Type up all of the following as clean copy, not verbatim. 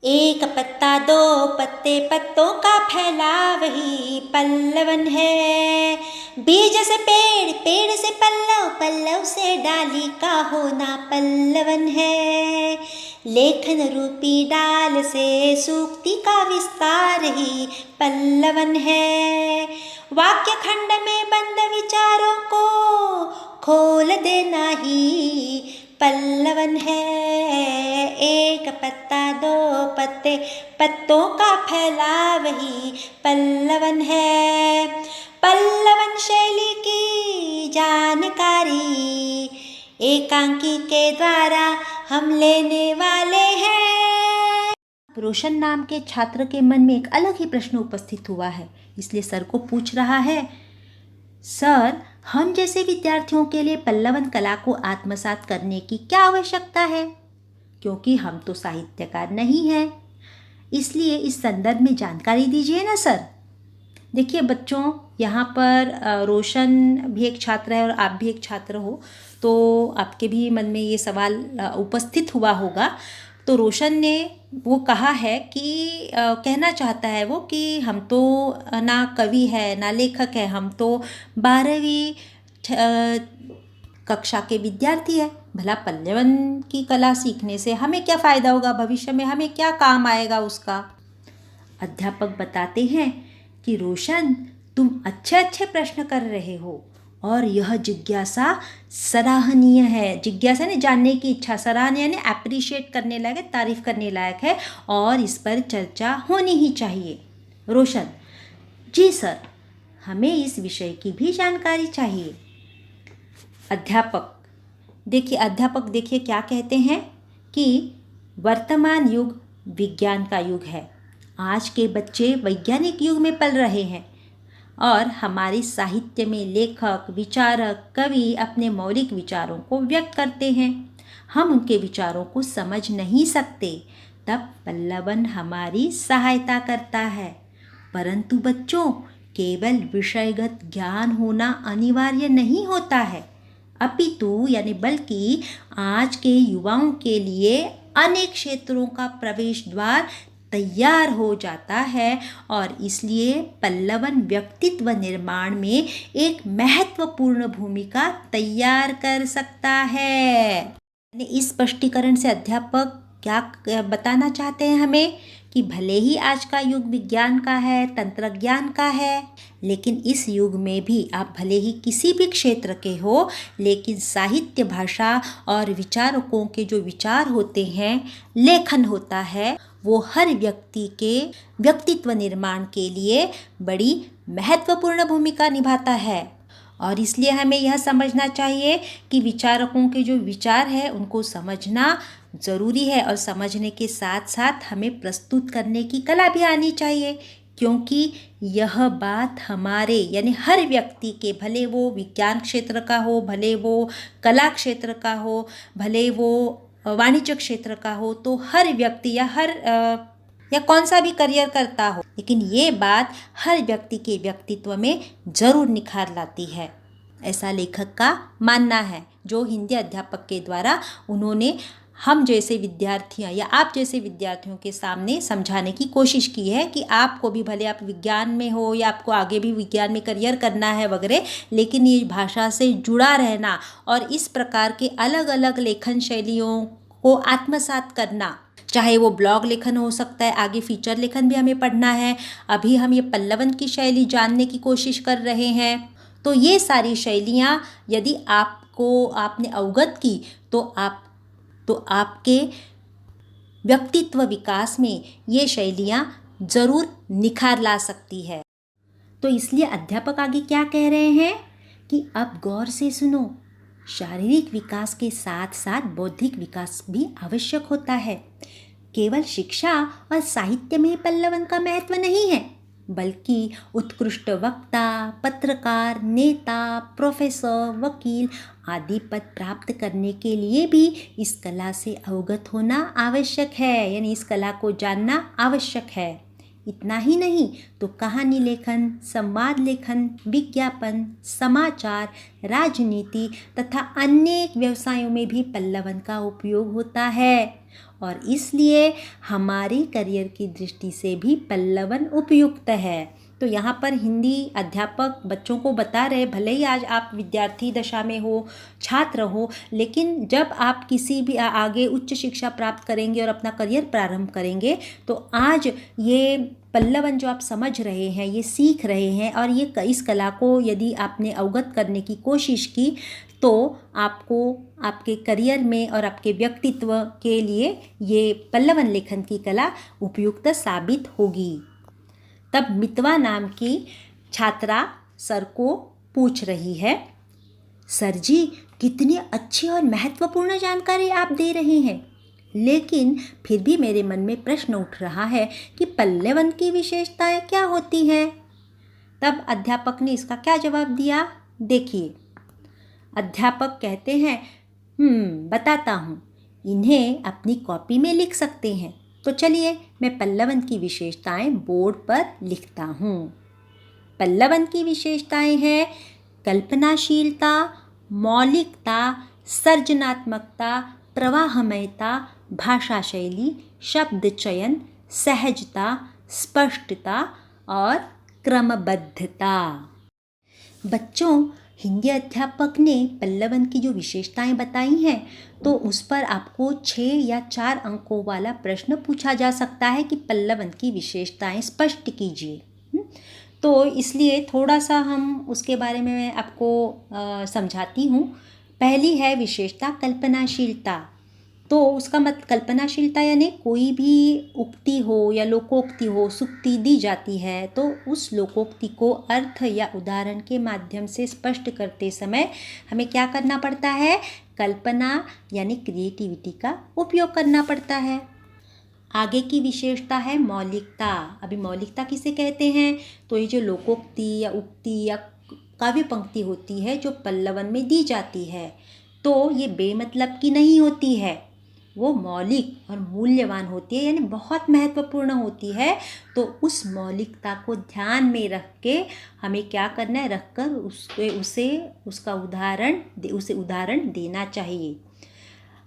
एक पत्ता दो पत्ते पत्तों का फैला वही पल्लवन है। बीज से पेड़, पेड़ से पल्लव, पल्लव से डाली का होना पल्लवन है। लेखन रूपी डाल से सूक्ति का विस्तार ही पल्लवन है। वाक्य खंड में बंद विचारों को खोल देना ही पल्लवन है। एक पत्ता दो पत्ते पत्तों का फैलाव ही पल्लवन है। पल्लवन शैली की जानकारी एकांकी के द्वारा हम लेने वाले हैं। रोशन नाम के छात्र के मन में एक अलग ही प्रश्न उपस्थित हुआ है, इसलिए सर को पूछ रहा है, सर हम जैसे विद्यार्थियों के लिए पल्लवन कला को आत्मसात करने की क्या आवश्यकता है, क्योंकि हम तो साहित्यकार नहीं हैं। इसलिए इस संदर्भ में जानकारी दीजिए ना सर। देखिए बच्चों, यहाँ पर रोशन भी एक छात्र है और आप भी एक छात्र हो, तो आपके भी मन में ये सवाल उपस्थित हुआ होगा। तो रोशन ने वो कहा है कि कहना चाहता है वो कि हम तो ना कवि है ना लेखक है, हम तो 12वीं कक्षा के विद्यार्थी है। भला पल्लवन की कला सीखने से हमें क्या फ़ायदा होगा, भविष्य में हमें क्या काम आएगा उसका। अध्यापक बताते हैं कि रोशन, तुम अच्छे अच्छे प्रश्न कर रहे हो और यह जिज्ञासा सराहनीय है। जिज्ञासा ने जानने की इच्छा, सराहनीय ने अप्रिशिएट करने लायक है, तारीफ करने लायक है और इस पर चर्चा होनी ही चाहिए। रोशन, जी सर, हमें इस विषय की भी जानकारी चाहिए। अध्यापक देखिए क्या कहते हैं कि वर्तमान युग विज्ञान का युग है। आज के बच्चे वैज्ञानिक युग में पल रहे हैं और हमारे साहित्य में लेखक, विचारक, कवि अपने मौलिक विचारों को व्यक्त करते हैं। हम उनके विचारों को समझ नहीं सकते, तब पल्लवन हमारी सहायता करता है। परंतु बच्चों, केवल विषयगत ज्ञान होना अनिवार्य नहीं होता है, अपितु बल्कि आज के युवाओं के लिए अनेक क्षेत्रों का प्रवेश द्वार तैयार हो जाता है और इसलिए पल्लवन व्यक्तित्व निर्माण में एक महत्वपूर्ण भूमिका तैयार कर सकता है। इस स्पष्टीकरण से अध्यापक क्या बताना चाहते हैं हमें कि भले ही आज का युग विज्ञान का है, तंत्रज्ञान का है, लेकिन इस युग में भी आप भले ही किसी भी क्षेत्र के हो, लेकिन साहित्य, भाषा और विचारकों के जो विचार होते हैं, लेखन होता है, वो हर व्यक्ति के व्यक्तित्व निर्माण के लिए बड़ी महत्वपूर्ण भूमिका निभाता है। और इसलिए हमें यह समझना चाहिए कि विचारकों के जो विचार है उनको समझना ज़रूरी है और समझने के साथ साथ हमें प्रस्तुत करने की कला भी आनी चाहिए, क्योंकि यह बात हमारे हर व्यक्ति के, भले वो विज्ञान क्षेत्र का हो, भले वो कला क्षेत्र का हो, भले वो वाणिज्य क्षेत्र का हो, तो हर व्यक्ति या कौन सा भी करियर करता हो, लेकिन ये बात हर व्यक्ति के व्यक्तित्व में ज़रूर निखार लाती है, ऐसा लेखक का मानना है, जो हिंदी अध्यापक के द्वारा उन्होंने हम जैसे विद्यार्थियाँ या आप जैसे विद्यार्थियों के सामने समझाने की कोशिश की है कि आपको भी, भले आप विज्ञान में हो या आपको आगे भी विज्ञान में करियर करना है वगैरह, लेकिन ये भाषा से जुड़ा रहना और इस प्रकार के अलग अलग लेखन शैलियों को आत्मसात करना, चाहे वो ब्लॉग लेखन हो सकता है, आगे फीचर लेखन भी हमें पढ़ना है, अभी हम ये पल्लवन की शैली जानने की कोशिश कर रहे हैं। तो ये सारी शैलियाँ यदि आपने अवगत की तो आपके व्यक्तित्व विकास में ये शैलियाँ ज़रूर निखार ला सकती है। तो इसलिए अध्यापक आगे क्या कह रहे हैं कि अब गौर से सुनो, शारीरिक विकास के साथ साथ बौद्धिक विकास भी आवश्यक होता है। केवल शिक्षा और साहित्य में पल्लवन का महत्व नहीं है, बल्कि उत्कृष्ट वक्ता, पत्रकार, नेता, प्रोफेसर, वकील आदि पद प्राप्त करने के लिए भी इस कला से अवगत होना आवश्यक है, इस कला को जानना आवश्यक है। इतना ही नहीं तो कहानी लेखन, संवाद लेखन, विज्ञापन, समाचार, राजनीति तथा अनेक व्यवसायों में भी पल्लवन का उपयोग होता है। और इसलिए हमारे करियर की दृष्टि से भी पल्लवन उपयुक्त है। तो यहाँ पर हिंदी अध्यापक बच्चों को बता रहे, भले ही आज आप विद्यार्थी दशा में हो, छात्र हो, लेकिन जब आप किसी भी आगे उच्च शिक्षा प्राप्त करेंगे और अपना करियर प्रारंभ करेंगे तो आज ये पल्लवन जो आप समझ रहे हैं, ये सीख रहे हैं और ये इस कला को यदि आपने अवगत करने की कोशिश की तो आपको आपके करियर में और आपके व्यक्तित्व के लिए ये पल्लवन लेखन की कला उपयुक्त साबित होगी। तब मितवा नाम की छात्रा सर को पूछ रही है, सर जी कितनी अच्छी और महत्वपूर्ण जानकारी आप दे रहे हैं, लेकिन फिर भी मेरे मन में प्रश्न उठ रहा है कि पल्लवन की विशेषताएं क्या होती हैं। तब अध्यापक ने इसका क्या जवाब दिया, देखिए। अध्यापक कहते हैं, बताता हूँ, इन्हें अपनी कॉपी में लिख सकते हैं। तो चलिए मैं पल्लवन की विशेषताएं बोर्ड पर लिखता हूँ। पल्लवन की विशेषताएं हैं कल्पनाशीलता, मौलिकता, सृजनात्मकता, प्रवाहमयता, भाषा शैली, शब्द चयन, सहजता, स्पष्टता और क्रमबद्धता। बच्चों, हिंदी अध्यापक ने पल्लवन की जो विशेषताएं बताई हैं तो उस पर आपको 6 या 4 अंकों वाला प्रश्न पूछा जा सकता है कि पल्लवन की विशेषताएं स्पष्ट कीजिए। तो इसलिए थोड़ा सा हम उसके बारे में मैं आपको समझाती हूँ। पहली है विशेषता कल्पनाशीलता। तो उसका कल्पनाशीलता यानी कोई भी उक्ति हो या लोकोक्ति हो, सूक्ति दी जाती है तो उस लोकोक्ति को अर्थ या उदाहरण के माध्यम से स्पष्ट करते समय हमें क्या करना पड़ता है, कल्पना यानी क्रिएटिविटी का उपयोग करना पड़ता है। आगे की विशेषता है मौलिकता। अभी मौलिकता किसे कहते हैं, तो ये जो लोकोक्ति या उक्ति या काव्य पंक्ति होती है जो पल्लवन में दी जाती है तो ये बेमतलब की नहीं होती है, वो मौलिक और मूल्यवान होती है, यानी बहुत महत्वपूर्ण होती है। तो उस मौलिकता को ध्यान में रख के हमें क्या करना है, रखकर उसका उदाहरण देना चाहिए।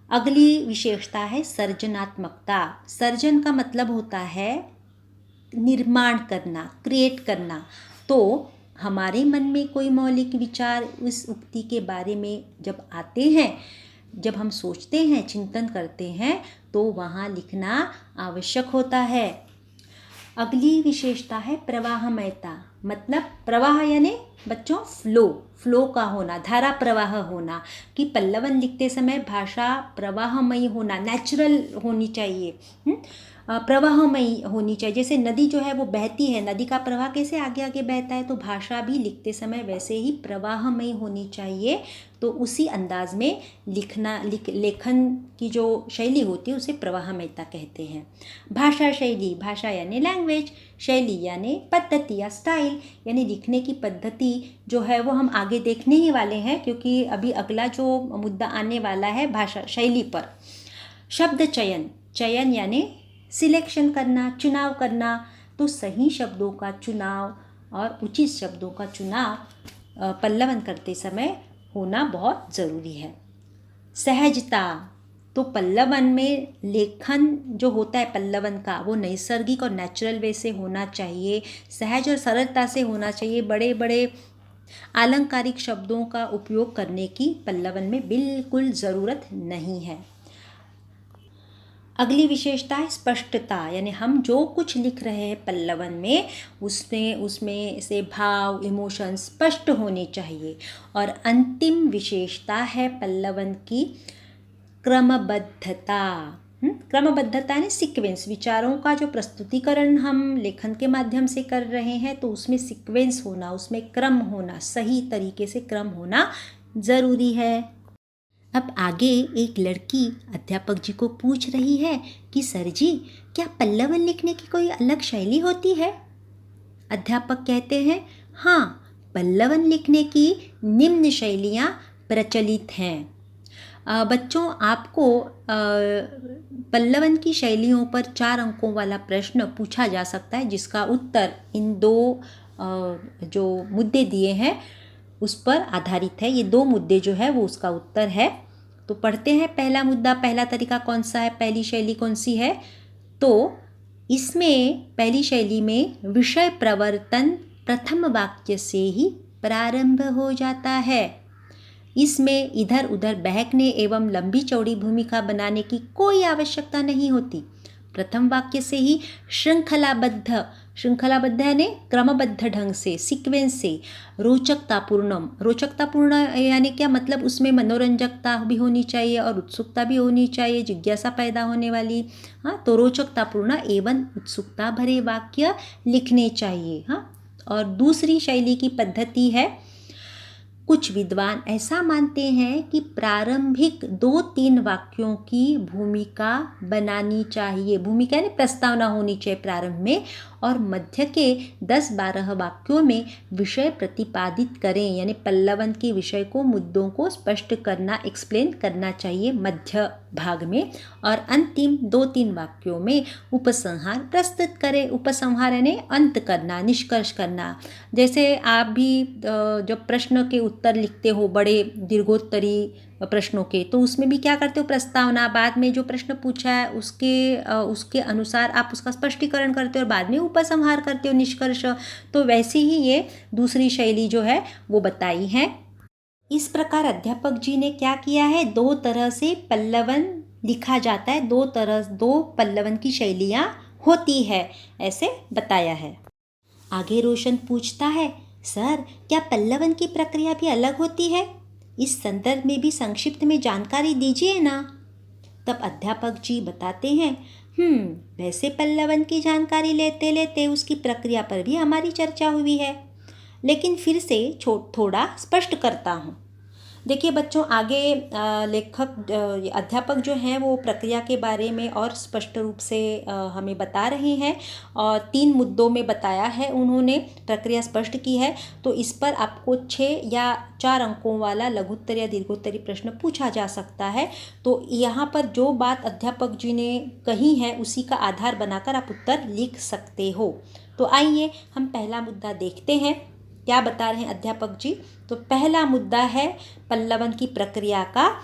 अगली विशेषता है सृजनात्मकता। सृजन का मतलब होता है निर्माण करना, क्रिएट करना। तो हमारे मन में कोई मौलिक विचार उस उक्ति के बारे में जब आते हैं, जब हम सोचते हैं, चिंतन करते हैं तो वहाँ लिखना आवश्यक होता है। अगली विशेषता है प्रवाहमयता। मतलब प्रवाह यानी बच्चों फ्लो का होना, धारा प्रवाह होना, कि पल्लवन लिखते समय भाषा प्रवाहमयी होना, नेचुरल होनी चाहिए, प्रवाहमयी होनी चाहिए। जैसे नदी जो है वो बहती है, नदी का प्रवाह कैसे आगे आगे बहता है, तो भाषा भी लिखते समय वैसे ही प्रवाहमयी होनी चाहिए। तो उसी अंदाज में लेखन की जो शैली होती है उसे प्रवाहमयता कहते हैं। भाषा शैली, भाषा यानी लैंग्वेज, शैली यानी पद्धति या स्टाइल, यानी लिखने की पद्धति जो है वो हम आगे देखने ही वाले हैं, क्योंकि अभी अगला जो मुद्दा आने वाला है भाषा शैली पर। शब्द चयन यानी सिलेक्शन करना, चुनाव करना। तो सही शब्दों का चुनाव और उचित शब्दों का चुनाव पल्लवन करते समय होना बहुत ज़रूरी है। सहजता, तो पल्लवन में लेखन जो होता है पल्लवन का वो नैसर्गिक और नेचुरल वे से होना चाहिए, सहज और सरलता से होना चाहिए। बड़े बड़े अलंकारिक शब्दों का उपयोग करने की पल्लवन में बिल्कुल ज़रूरत नहीं है। अगली विशेषता है स्पष्टता, यानी हम जो कुछ लिख रहे हैं पल्लवन में उसमें से भाव, इमोशन स्पष्ट होने चाहिए। और अंतिम विशेषता है पल्लवन की क्रमबद्धता। क्रमबद्धता यानी सीक्वेंस, विचारों का जो प्रस्तुतिकरण हम लेखन के माध्यम से कर रहे हैं तो उसमें सीक्वेंस होना, उसमें क्रम होना, सही तरीके से क्रम होना ज़रूरी है। अब आगे एक लड़की अध्यापक जी को पूछ रही है कि सर जी, क्या पल्लवन लिखने की कोई अलग शैली होती है? अध्यापक कहते हैं, हाँ, पल्लवन लिखने की निम्न शैलियाँ प्रचलित हैं। बच्चों, आपको पल्लवन की शैलियों पर 4 अंकों वाला प्रश्न पूछा जा सकता है, जिसका उत्तर इन 2 जो मुद्दे दिए हैं उस पर आधारित है। ये 2 मुद्दे जो है वो उसका उत्तर है। तो तो पढ़ते हैं पहला मुद्दा, पहला तरीका कौन सा है, पहली शैली कौन सी है। तो इसमें पहली शैली में विषय प्रवर्तन प्रथम वाक्य से ही प्रारंभ हो जाता है। इसमें इधर उधर बहकने एवं लंबी चौड़ी भूमिका बनाने की कोई आवश्यकता नहीं होती। प्रथम वाक्य से ही श्रृंखलाबद्ध यानी क्रमबद्ध ढंग से, सीक्वेंस से, रोचकतापूर्ण यानी क्या मतलब, उसमें मनोरंजकता भी होनी चाहिए और उत्सुकता भी होनी चाहिए, जिज्ञासा पैदा होने वाली। हाँ, तो रोचकतापूर्ण एवं उत्सुकता भरे वाक्य लिखने चाहिए। हाँ, और दूसरी शैली की पद्धति है, कुछ विद्वान ऐसा मानते हैं कि प्रारंभिक 2-3 वाक्यों की भूमिका बनानी चाहिए। भूमिका यानी प्रस्तावना होनी चाहिए प्रारंभ में, और मध्य के 10-12 वाक्यों में विषय प्रतिपादित करें, यानी पल्लवन के विषय को, मुद्दों को स्पष्ट करना, एक्सप्लेन करना चाहिए मध्य भाग में, और अंतिम 2-3 वाक्यों में उपसंहार प्रस्तुत करें। उपसंहार यानी अंत करना, निष्कर्ष करना। जैसे आप भी जब प्रश्न के उत्तर लिखते हो बड़े दीर्घोत्तरी प्रश्नों के, तो उसमें भी क्या करते हो, प्रस्तावना, बाद में जो प्रश्न पूछा है उसके अनुसार आप उसका स्पष्टीकरण करते हो और बाद में उपसंहार करते हो, निष्कर्ष। तो वैसे ही ये दूसरी शैली जो है वो बताई है। इस प्रकार अध्यापक जी ने क्या किया है, 2 तरह से पल्लवन लिखा जाता है, 2 पल्लवन की शैलियाँ होती है, ऐसे बताया है। आगे रोशन पूछता है, सर क्या पल्लवन की प्रक्रिया भी अलग होती है? इस संदर्भ में भी संक्षिप्त में जानकारी दीजिए ना। तब अध्यापक जी बताते हैं, वैसे पल्लवन की जानकारी लेते लेते उसकी प्रक्रिया पर भी हमारी चर्चा हुई है, लेकिन फिर से थोड़ा स्पष्ट करता हूँ। देखिए बच्चों, आगे अध्यापक जो हैं वो प्रक्रिया के बारे में और स्पष्ट रूप से हमें बता रहे हैं, और 3 मुद्दों में बताया है उन्होंने, प्रक्रिया स्पष्ट की है। तो इस पर आपको 6 या 4 अंकों वाला लघुत्तर या दीर्घोत्तरी प्रश्न पूछा जा सकता है। तो यहाँ पर जो बात अध्यापक जी ने कही है उसी का आधार बनाकर आप उत्तर लिख सकते हो। तो आइए हम पहला मुद्दा देखते हैं, क्या बता रहे हैं अध्यापक जी। तो पहला मुद्दा है पल्लवन की प्रक्रिया का,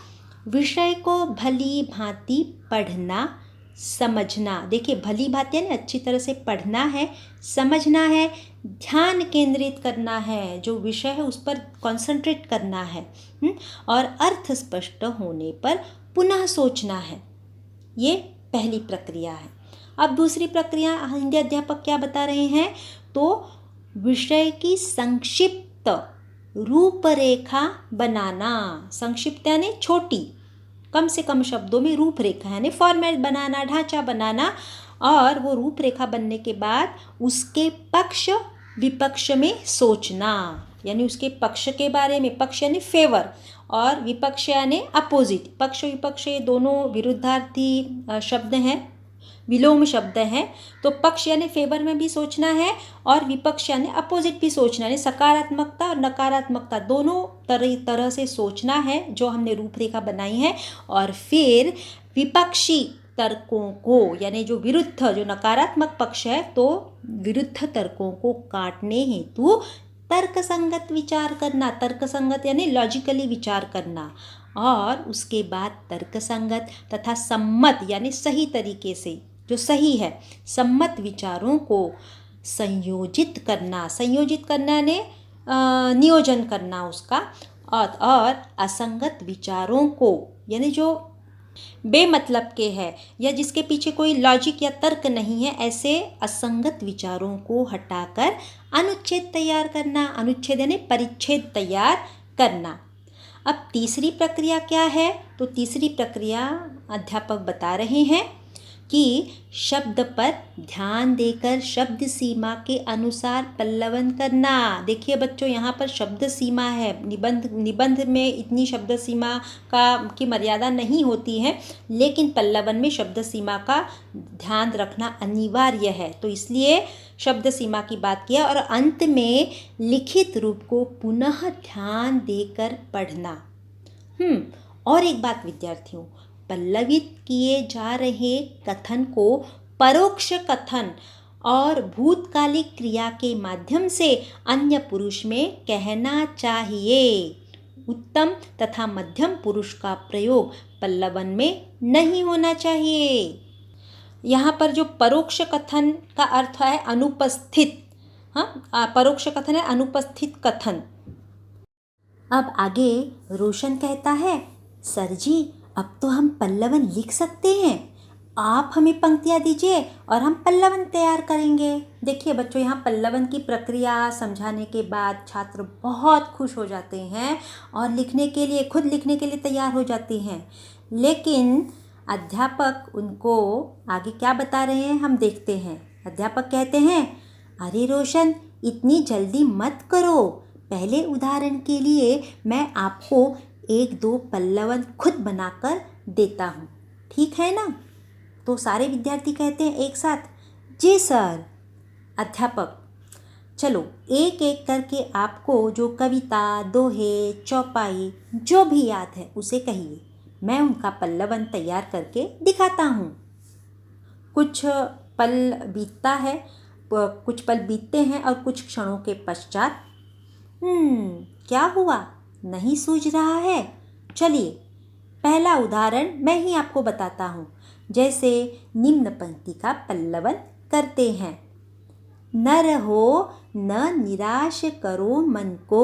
विषय को भली भांति पढ़ना, समझना। देखिए भली भांति यानी अच्छी तरह से पढ़ना है, समझना है, ध्यान केंद्रित करना है, जो विषय है उस पर कंसंट्रेट करना है, और अर्थ स्पष्ट होने पर पुनः सोचना है। ये पहली प्रक्रिया है। अब दूसरी प्रक्रिया हिंदी अध्यापक क्या बता रहे हैं, तो विषय की संक्षिप्त रूपरेखा बनाना। संक्षिप्त यानी छोटी, कम से कम शब्दों में रूपरेखा यानी फॉर्मेट बनाना, ढांचा बनाना, और वो रूपरेखा बनने के बाद उसके पक्ष विपक्ष में सोचना, यानी उसके पक्ष के बारे में, पक्ष यानी फेवर और विपक्ष यानी अपोजिट। पक्ष विपक्ष ये दोनों विरुद्धार्थी शब्द हैं, विलोम शब्द हैं। तो पक्ष यानी फेवर में भी सोचना है और विपक्ष यानी अपोजिट भी सोचना है, सकारात्मकता और नकारात्मकता दोनों तरह से सोचना है जो हमने रूपरेखा बनाई है। और फिर विपक्षी तर्कों को, यानी जो विरुद्ध, जो नकारात्मक पक्ष है, तो विरुद्ध तर्कों को काटने हेतु तर्कसंगत विचार करना। तर्कसंगत यानी लॉजिकली विचार करना, और उसके बाद तर्कसंगत तथा सम्मत यानी सही तरीके से, जो सही है, सम्मत विचारों को संयोजित करना ने नियोजन करना उसका, और असंगत विचारों को, यानी जो बेमतलब के है या जिसके पीछे कोई लॉजिक या तर्क नहीं है, ऐसे असंगत विचारों को हटाकर अनुच्छेद तैयार करना। अनुच्छेद यानी परिच्छेद तैयार करना। अब तीसरी प्रक्रिया क्या है, तो तीसरी प्रक्रिया अध्यापक बता रहे हैं कि शब्द पर ध्यान देकर शब्द सीमा के अनुसार पल्लवन करना। देखिए बच्चों, यहाँ पर शब्द सीमा है, निबंध में इतनी शब्द सीमा की मर्यादा नहीं होती है, लेकिन पल्लवन में शब्द सीमा का ध्यान रखना अनिवार्य है। तो इसलिए शब्द सीमा की बात किया, और अंत में लिखित रूप को पुनः ध्यान देकर पढ़ना। और एक बात विद्यार्थियों, पल्लवित किए जा रहे कथन को परोक्ष कथन और भूतकालिक क्रिया के माध्यम से अन्य पुरुष में कहना चाहिए। उत्तम तथा मध्यम पुरुष का प्रयोग पल्लवन में नहीं होना चाहिए। यहाँ पर जो परोक्ष कथन का अर्थ है अनुपस्थित। हाँ, परोक्ष कथन है अनुपस्थित कथन। अब आगे रोशन कहता है, सर जी अब तो हम पल्लवन लिख सकते हैं, आप हमें पंक्तियाँ दीजिए और हम पल्लवन तैयार करेंगे। देखिए बच्चों, यहाँ पल्लवन की प्रक्रिया समझाने के बाद छात्र बहुत खुश हो जाते हैं और खुद लिखने के लिए तैयार हो जाते हैं। लेकिन अध्यापक उनको आगे क्या बता रहे हैं हम देखते हैं। अध्यापक कहते हैं, अरे रोशन इतनी जल्दी मत करो, पहले उदाहरण के लिए मैं आपको 1-2 पल्लवन खुद बनाकर देता हूँ, ठीक है ना? तो सारे विद्यार्थी कहते हैं एक साथ, जी सर। अध्यापक, चलो एक एक करके आपको जो कविता, दोहे, चौपाई जो भी याद है उसे कहिए, मैं उनका पल्लवन तैयार करके दिखाता हूँ। कुछ पल बीतते हैं और कुछ क्षणों के पश्चात क्या हुआ, नहीं सूझ रहा है? चलिए पहला उदाहरण मैं ही आपको बताता हूँ। जैसे निम्न पंक्ति का पल्लवन करते हैं। न रहो न निराश करो मन को।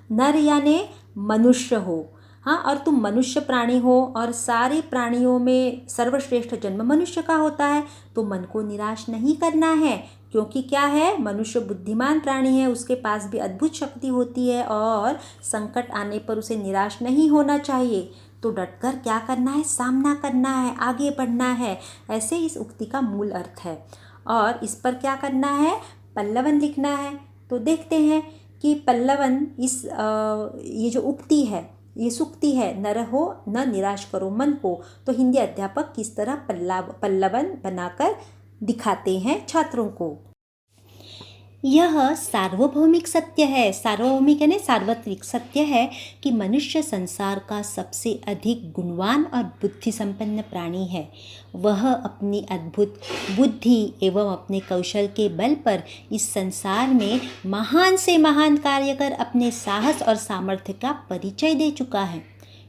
नर यानी मनुष्य हो, हाँ, और तुम मनुष्य प्राणी हो और सारे प्राणियों में सर्वश्रेष्ठ जन्म मनुष्य का होता है, तो मन को निराश नहीं करना है, क्योंकि क्या है, मनुष्य बुद्धिमान प्राणी है, उसके पास भी अद्भुत शक्ति होती है और संकट आने पर उसे निराश नहीं होना चाहिए। तो डटकर क्या करना है, सामना करना है, आगे बढ़ना है, ऐसे इस उक्ति का मूल अर्थ है। और इस पर क्या करना है, पल्लवन लिखना है। तो देखते हैं कि पल्लवन ये जो उक्ति है, ये सूक्ति है, न रहो न निराश करो मन को, तो हिंदी अध्यापक किस तरह पल्लवन बनाकर दिखाते हैं छात्रों को। यह सार्वभौमिक सत्य है, सार्वभौमिक यानी सार्वत्रिक सत्य है कि मनुष्य संसार का सबसे अधिक गुणवान और बुद्धि संपन्न प्राणी है। वह अपनी अद्भुत बुद्धि एवं अपने कौशल के बल पर इस संसार में महान से महान कार्य कर अपने साहस और सामर्थ्य का परिचय दे चुका है।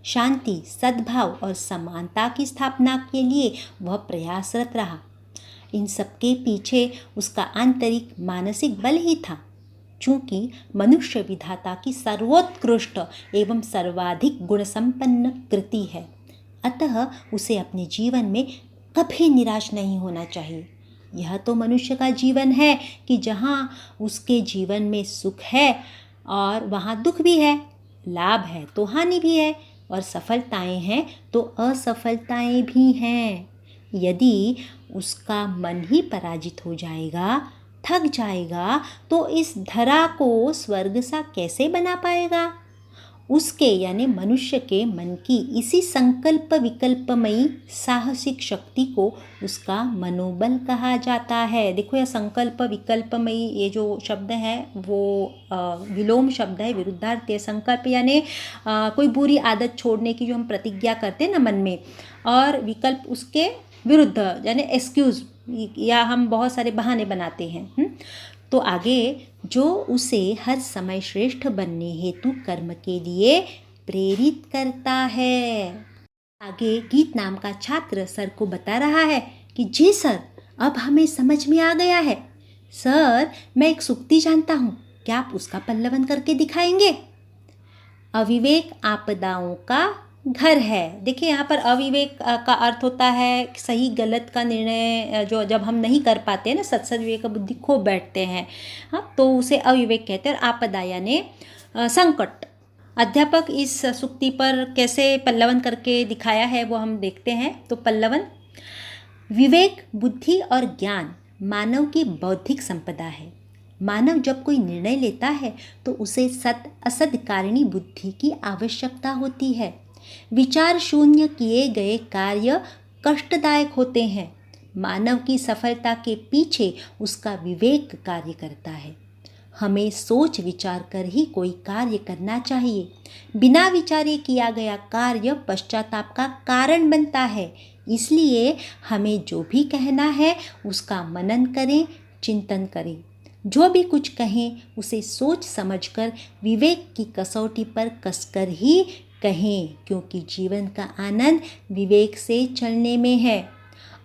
शांति, सद्भाव और समानता की स्थापना के लिए वह प्रयासरत रहा। इन सबके पीछे उसका आंतरिक मानसिक बल ही था। चूँकि मनुष्य विधाता की सर्वोत्कृष्ट एवं सर्वाधिक गुणसंपन्न कृति है, अतः उसे अपने जीवन में कभी निराश नहीं होना चाहिए। यह तो मनुष्य का जीवन है कि जहाँ उसके जीवन में सुख है और वहाँ दुख भी है, लाभ है तो हानि भी है, और सफलताएं हैं तो असफलताएं भी हैं। यदि उसका मन ही पराजित हो जाएगा, थक जाएगा, तो इस धरा को स्वर्ग सा कैसे बना पाएगा? उसके यानी मनुष्य के मन की इसी संकल्प विकल्पमयी साहसिक शक्ति को उसका मनोबल कहा जाता है। देखो, यह संकल्प विकल्पमयी ये जो शब्द है वो विलोम शब्द है, विरुद्धार्थ है। संकल्प यानी कोई बुरी आदत छोड़ने की जो हम प्रतिज्ञा करते हैं ना मन में, और विकल्प उसके विरुद्ध यानी एक्सक्यूज़, या हम बहुत सारे बहाने बनाते हैं। तो आगे, जो उसे हर समय श्रेष्ठ बनने हेतु कर्म के लिए प्रेरित करता है। आगे गीत नाम का छात्र सर को बता रहा है कि जी सर, अब हमें समझ में आ गया है। सर, मैं एक सूक्ति जानता हूँ, क्या आप उसका पल्लवन करके दिखाएंगे? अविवेक आपदाओं का घर है। देखिए, यहाँ पर अविवेक का अर्थ होता है सही गलत का निर्णय जो जब हम नहीं कर पाते हैं ना, सत्सद विवेक बुद्धि खो बैठते हैं, हाँ, तो उसे अविवेक कहते हैं। और आपदा यानी संकट। अध्यापक इस सूक्ति पर कैसे पल्लवन करके दिखाया है वो हम देखते हैं। तो पल्लवन: विवेक, बुद्धि और ज्ञान मानव की बौद्धिक संपदा है। मानव जब कोई निर्णय लेता है तो उसे सत असद कारिणी बुद्धि की आवश्यकता होती है। विचार शून्य किए गए कार्य कष्टदायक होते हैं। मानव की सफलता के पीछे उसका विवेक कार्य करता है। हमें सोच विचार कर ही कोई कार्य करना चाहिए। बिना विचारे किया गया कार्य पश्चाताप का कारण बनता है। इसलिए हमें जो भी कहना है उसका मनन करें, चिंतन करें। जो भी कुछ कहें उसे सोच समझकर विवेक की कसौटी पर कसकर ही कहें, क्योंकि जीवन का आनंद विवेक से चलने में है।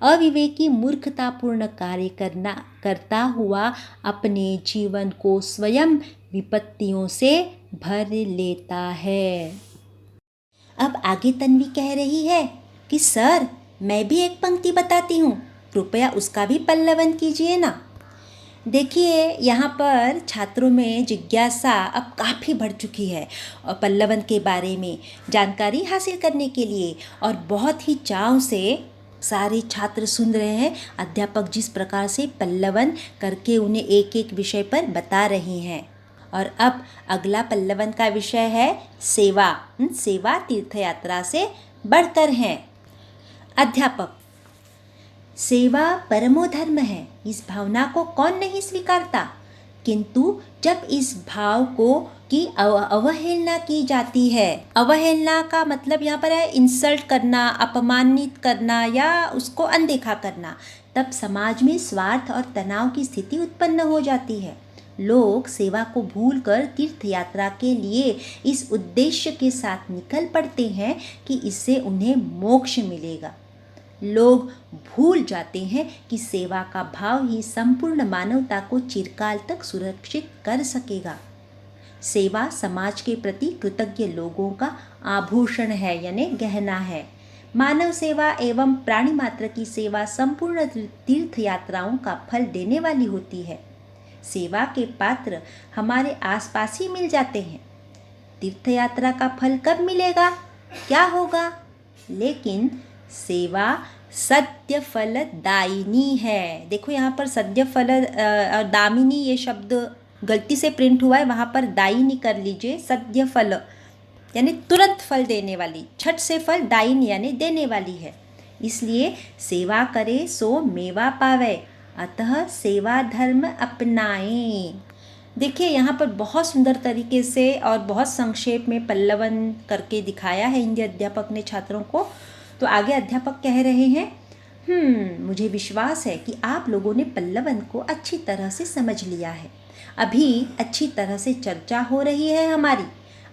अविवेकी मूर्खतापूर्ण कार्य करता हुआ अपने जीवन को स्वयं विपत्तियों से भर लेता है। अब आगे तन्वी कह रही है कि सर, मैं भी एक पंक्ति बताती हूँ, कृपया उसका भी पल्लवन कीजिए ना। देखिए, यहाँ पर छात्रों में जिज्ञासा अब काफ़ी बढ़ चुकी है और पल्लवन के बारे में जानकारी हासिल करने के लिए, और बहुत ही चाव से सारे छात्र सुन रहे हैं अध्यापक जिस प्रकार से पल्लवन करके उन्हें एक एक विषय पर बता रही हैं। और अब अगला पल्लवन का विषय है सेवा। सेवा तीर्थ यात्रा से बढ़कर है। अध्यापक, सेवा परमो धर्म है, इस भावना को कौन नहीं स्वीकारता, किंतु जब इस भाव को की अवहेलना की जाती है, अवहेलना का मतलब यहाँ पर है इंसल्ट करना, अपमानित करना या उसको अनदेखा करना, तब समाज में स्वार्थ और तनाव की स्थिति उत्पन्न हो जाती है। लोग सेवा को भूलकर तीर्थ यात्रा के लिए इस उद्देश्य के साथ निकल पड़ते हैं कि इससे उन्हें मोक्ष मिलेगा। लोग भूल जाते हैं कि सेवा का भाव ही संपूर्ण मानवता को चिरकाल तक सुरक्षित कर सकेगा। सेवा समाज के प्रति कृतज्ञ लोगों का आभूषण है, यानी गहना है। मानव सेवा एवं प्राणी मात्र की सेवा संपूर्ण तीर्थ यात्राओं का फल देने वाली होती है। सेवा के पात्र हमारे आसपास ही मिल जाते हैं। तीर्थ यात्रा का फल कब मिलेगा, क्या होगा? लेकिन सेवा सद्य फल दायिनी है। देखो यहाँ पर सद्य फल दामिनी ये शब्द गलती से प्रिंट हुआ है, वहाँ पर दायिनी कर लीजिए। सद्य फल यानी तुरंत फल देने वाली, छठ से फल, दायिनी यानी देने वाली है। इसलिए सेवा करे सो मेवा पावे, अतः सेवा धर्म अपनाएं। देखिए यहाँ पर बहुत सुंदर तरीके से और बहुत संक्षेप में पल्लवन करके दिखाया है हिंदी अध्यापक ने छात्रों को। तो आगे अध्यापक कह रहे हैं, मुझे विश्वास है कि आप लोगों ने पल्लवन को अच्छी तरह से समझ लिया है। अभी अच्छी तरह से चर्चा हो रही है हमारी।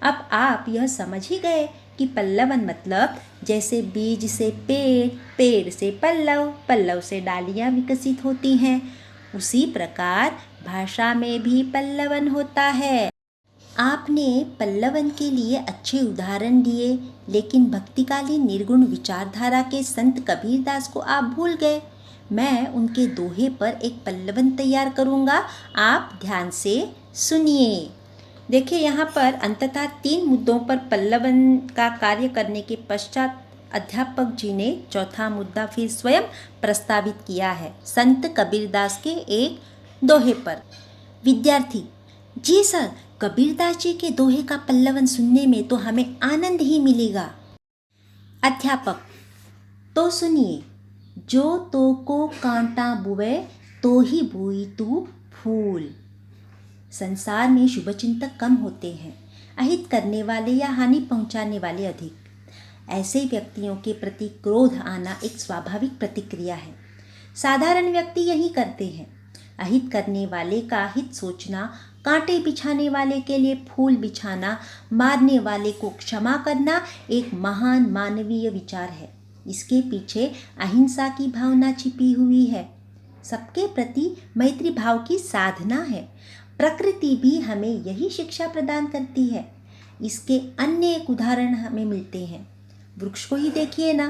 अब आप यह समझ ही गए कि पल्लवन मतलब जैसे बीज से पेड़, पेड़ से पल्लव, पल्लव से डालियाँ विकसित होती हैं, उसी प्रकार भाषा में भी पल्लवन होता है। आपने पल्लवन के लिए अच्छे उदाहरण दिए, लेकिन भक्तिकालीन निर्गुण विचारधारा के संत कबीरदास को आप भूल गए। मैं उनके दोहे पर एक पल्लवन तैयार करूँगा, आप ध्यान से सुनिए। देखिए यहाँ पर अंततः 3 मुद्दों पर पल्लवन का कार्य करने के पश्चात अध्यापक जी ने चौथा मुद्दा फिर स्वयं प्रस्तावित किया है, संत कबीरदास के एक दोहे पर। विद्यार्थी, जी सर, कबीरदास जी के दोहे का पल्लवन सुनने में तो हमें आनंद ही मिलेगा। अध्यापक, तो सुनिए। जो तो को कांटा बुवे, तो ही बोई तू फूल। संसार में शुभचिंतक कम होते हैं, अहित करने वाले या हानि पहुंचाने वाले अधिक। ऐसे व्यक्तियों के प्रति क्रोध आना एक स्वाभाविक प्रतिक्रिया है। साधारण व्यक्ति यही करते हैं। अहित करने वाले का हित सोचना, कांटे बिछाने वाले के लिए फूल बिछाना, मारने वाले को क्षमा करना एक महान मानवीय विचार है। इसके पीछे अहिंसा की भावना छिपी हुई है। सबके प्रति मैत्री भाव की साधना है। प्रकृति भी हमें यही शिक्षा प्रदान करती है। इसके अन्य एक उदाहरण हमें मिलते हैं। वृक्ष को ही देखिए ना,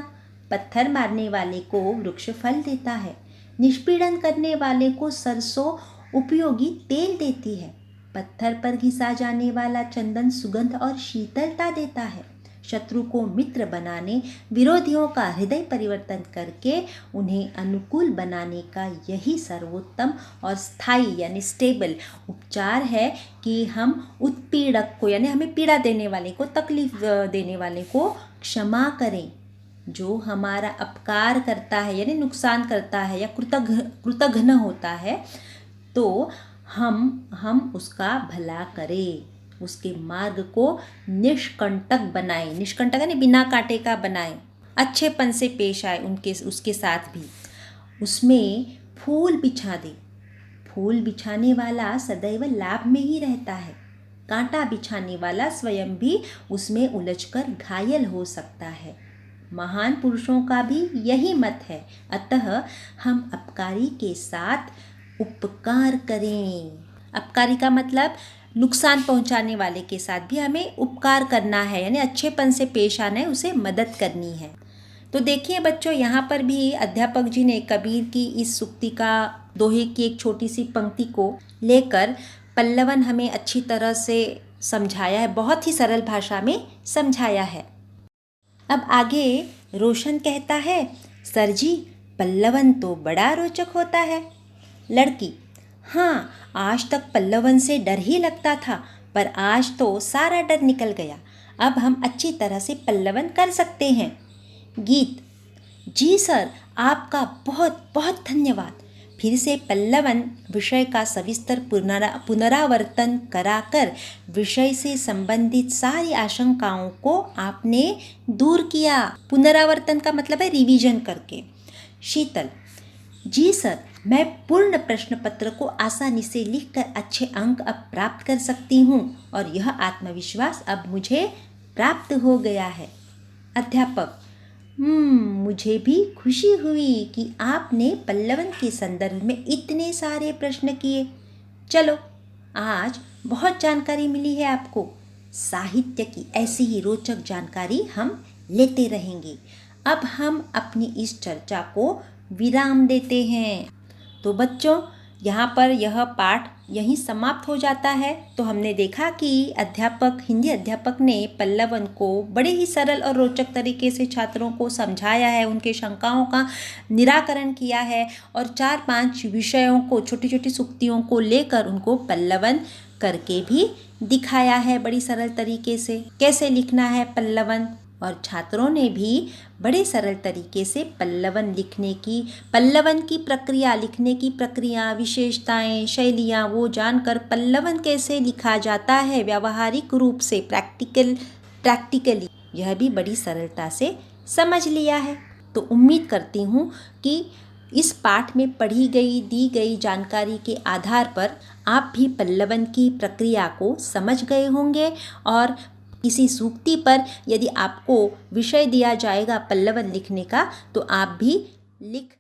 पत्थर मारने वाले को वृक्ष फल देता है, निष्पीड़न करने वाले को सरसों उपयोगी तेल देती है, पत्थर पर घिसा जाने वाला चंदन सुगंध और शीतलता देता है। शत्रु को मित्र बनाने, विरोधियों का हृदय परिवर्तन करके उन्हें अनुकूल बनाने का यही सर्वोत्तम और स्थायी यानी स्टेबल उपचार है कि हम उत्पीड़क को यानी हमें पीड़ा देने वाले को, तकलीफ देने वाले को क्षमा करें। जो हमारा अपकार करता है यानी नुकसान करता है या कृतघ्न होता है, तो हम उसका भला करें, उसके मार्ग को निष्कंटक बनाएं। निष्कंटक यानी बिना कांटे का बनाएं, अच्छेपन से पेश आए उसके साथ भी। उसमें फूल बिछा दें। फूल बिछाने वाला सदैव लाभ में ही रहता है। कांटा बिछाने वाला स्वयं भी उसमें उलझकर घायल हो सकता है। महान पुरुषों का भी यही मत है। अतः हम अपकारी के साथ उपकार करें। अपकारी का मतलब नुकसान पहुंचाने वाले के साथ भी हमें उपकार करना है, यानी अच्छेपन से पेश आना है, उसे मदद करनी है। तो देखिए बच्चों, यहाँ पर भी अध्यापक जी ने कबीर की इस सूक्ति का दोहे की एक छोटी सी पंक्ति को लेकर पल्लवन हमें अच्छी तरह से समझाया है, बहुत ही सरल भाषा में समझाया है। अब आगे रोशन कहता है, सर जी पल्लवन तो बड़ा रोचक होता है। लड़की, हाँ, आज तक पल्लवन से डर ही लगता था, पर आज तो सारा डर निकल गया। अब हम अच्छी तरह से पल्लवन कर सकते हैं। गीत, जी सर, आपका बहुत बहुत धन्यवाद। फिर से पल्लवन विषय का सविस्तर पुनरावर्तन कराकर विषय से संबंधित सारी आशंकाओं को आपने दूर किया। पुनरावर्तन का मतलब है रिवीजन करके। शीतल, जी सर, मैं पूर्ण प्रश्न पत्र को आसानी से लिखकर अच्छे अंक अब प्राप्त कर सकती हूँ और यह आत्मविश्वास अब मुझे प्राप्त हो गया है। अध्यापक, मुझे भी खुशी हुई कि आपने पल्लवन के संदर्भ में इतने सारे प्रश्न किए। चलो, आज बहुत जानकारी मिली है आपको। साहित्य की ऐसी ही रोचक जानकारी हम लेते रहेंगे। अब हम अपनी इस चर्चा को विराम देते हैं। तो बच्चों, यहाँ पर यह पाठ यहीं समाप्त हो जाता है। तो हमने देखा कि हिंदी अध्यापक ने पल्लवन को बड़े ही सरल और रोचक तरीके से छात्रों को समझाया है, उनके शंकाओं का निराकरण किया है और 4-5 विषयों को, छोटी छोटी सूक्तियों को लेकर उनको पल्लवन करके भी दिखाया है बड़ी सरल तरीके से, कैसे लिखना है पल्लवन। और छात्रों ने भी बड़े सरल तरीके से पल्लवन की प्रक्रिया, लिखने की प्रक्रिया, विशेषताएं, शैलियाँ वो जानकर पल्लवन कैसे लिखा जाता है व्यावहारिक रूप से, प्रैक्टिकली, यह भी बड़ी सरलता से समझ लिया है। तो उम्मीद करती हूँ कि इस पाठ में दी गई जानकारी के आधार पर आप भी पल्लवन की प्रक्रिया को समझ गए होंगे और किसी सूक्ति पर यदि आपको विषय दिया जाएगा पल्लवन लिखने का, तो आप भी लिख